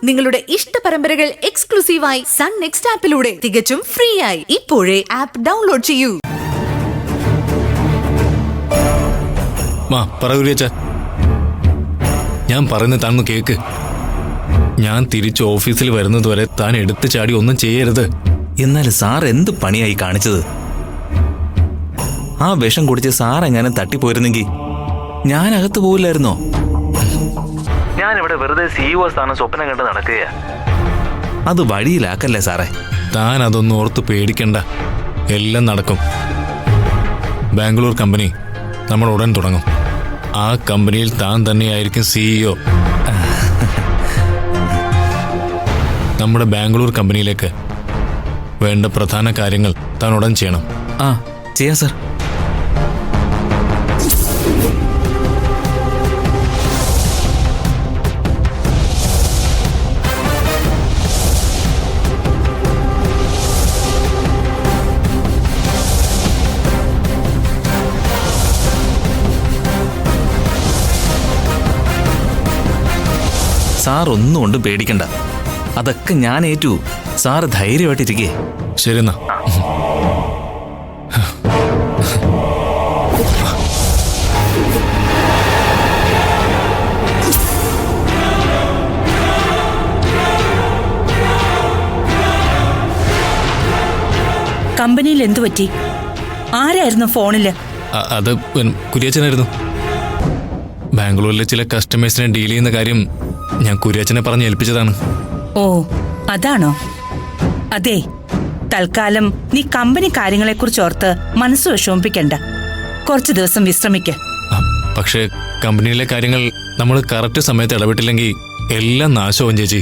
നിങ്ങളുടെ ഇഷ്ട പരമ്പരകൾ എക്സ്ക്ലൂസീവായി സൺ നെക്സ്റ്റ് ആപ്പിലൂടെ തികച്ചും ഫ്രീ ആയി ഇപ്പോഴേ ആപ്പ് ഡൗൺലോഡ് ചെയ്യൂ. ഞാൻ പറയുന്നത് താൻ കേക്ക്. ഞാൻ തിരിച്ച് ഓഫീസിൽ വരുന്നതുവരെ താൻ എടുത്തു ചാടി ഒന്നും ചെയ്യരുത്. എന്നാൽ സാർ എന്ത് പണിയായി കാണിച്ചത്? ആ വിഷം കുടിച്ച് സാർ എങ്ങനെ തട്ടിപ്പോയിരുന്നെങ്കിൽ ഞാൻ അകത്ത് പോവില്ലായിരുന്നോ? ഞാനിവിടെ വെറുതെ CEO സ്ഥാനം സ്വപ്നം കണ്ട് നടക്കുകയാ. അത് വഴിയിലാക്കല്ലേ സാറേ. താൻ അതൊന്നും ഓർത്ത് പേടിക്കണ്ട, എല്ലാം നടക്കും. ബാംഗ്ലൂർ കമ്പനി നമ്മൾ ഉടൻ തുടങ്ങും. ആ കമ്പനിയിൽ താൻ തന്നെയായിരിക്കും CEO. നമ്മുടെ ബാംഗ്ലൂർ കമ്പനിയിലേക്ക് വേണ്ട പ്രധാന കാര്യങ്ങൾ താൻ ഉടൻ ചെയ്യണം. ചെയ്യാം സാർ. സാർ ഒന്നും കൊണ്ടും പേടിക്കണ്ട, അതൊക്കെ ഞാൻ ഏറ്റു. സാറ് ധൈര്യമായിട്ടിരിക്കേ. ശരി എന്നാ. കമ്പനിയിൽ എന്തു പറ്റി? ആരായിരുന്നു ഫോണില്? അത് കുര്യച്ചനായിരുന്നു. ബാംഗ്ലൂരിലെ ചില കസ്റ്റമേഴ്സിനെ ഡീൽ ചെയ്യുന്ന കാര്യം ഞാൻ കുര്യച്ചനെ പറഞ്ഞ് ഏൽപ്പിച്ചതാണ്. ഓ, അതാണോ? അതെ, തൽക്കാലം നീ കമ്പനി കാര്യങ്ങളെക്കുറിച്ച് ഓർത്ത് മനസ്സ് വിഷമിപ്പിക്കണ്ട. കുറച്ചു ദിവസം വിശ്രമിക്ക. പക്ഷേ കമ്പനിയിലെ കാര്യങ്ങൾ നമ്മൾ കറക്റ്റ് സമയത്ത് ഇടപെട്ടില്ലെങ്കിൽ എല്ലാം നാശവും ചേച്ചി.